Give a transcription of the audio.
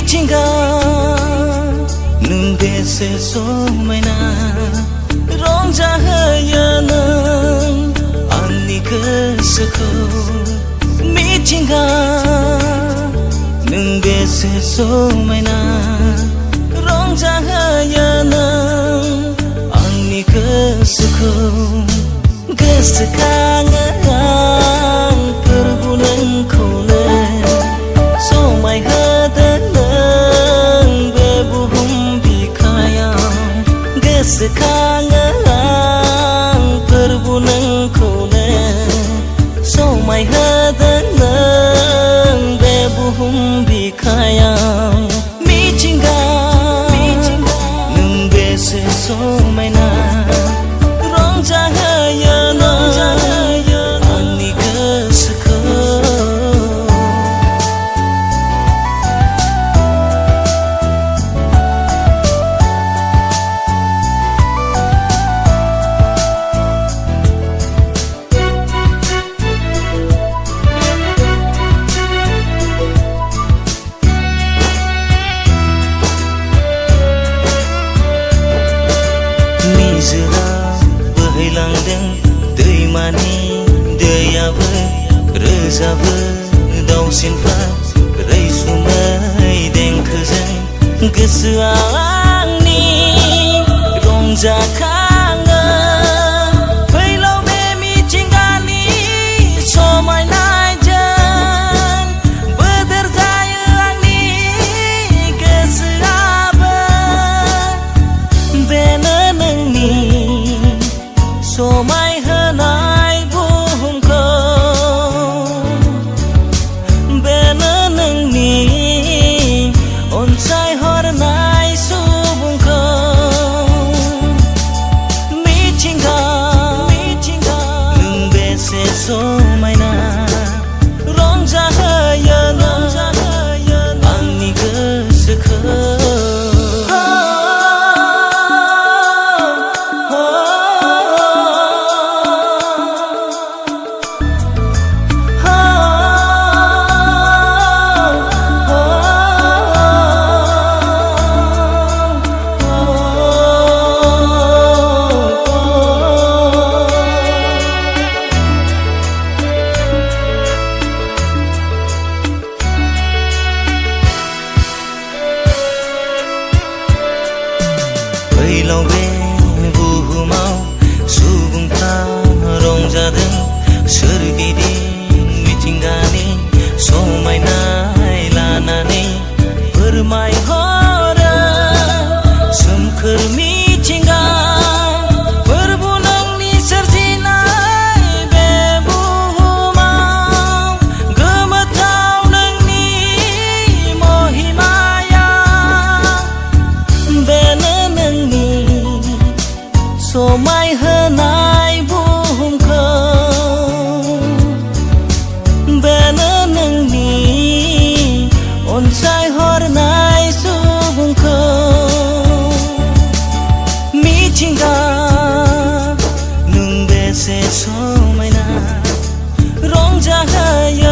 मिथिंगा नों बेसे समायना रंजाहोयो नों आंनि गोसोखौ मिथिंगा नों बेसे समायना रंजाहोयो नों आंनि गोसोखौ गोसोखाङो आं फोरबो नोंखौनो समायहोदों नों बे बुहुम बिखायाव गोसोखाङो आं फोरबो नोंखौनो समायहोदों नों बे बुहुम बिखायाव मिथिंगा नों बेसे समायना रंजाहोयो आंनि गोसोखौ निजोरा बोहैलांदों दैमानि दैयाबो रोजाबो दाउसिनफ्रा रैसुमै देंखोजों गोसोआ आंनि रंजाखाङो फैलाव बे मिथिंगानि समायनायजों बोदोर जायो आंनि गोसोआबो बेनो नोंनि समायहोनाय बुहुमखौ बेनो नोंनि अनसायहरनाय सुबुंखौ मिथिंगा नों बेसे समायना रंजाहोयो आंनि गोसोखौ फैलाव बे बुहुमाव सुबुंफ्रा रंजादों सोरगिदिं मिथिंगानि समायनाय लानानै फोरमायहरो सोमखोर मिथिंगा फोरबो नोंनि सोरजिनाय बे बुहुमाव गोमोथाव नोंनि महिमाया बेनो नोंनि समायहोनाय बुहुमखौ बेनो नोंनि अनसायहरनाय सुबुंखौ मिथिंगा नों बेसे समायना रंजाहोयो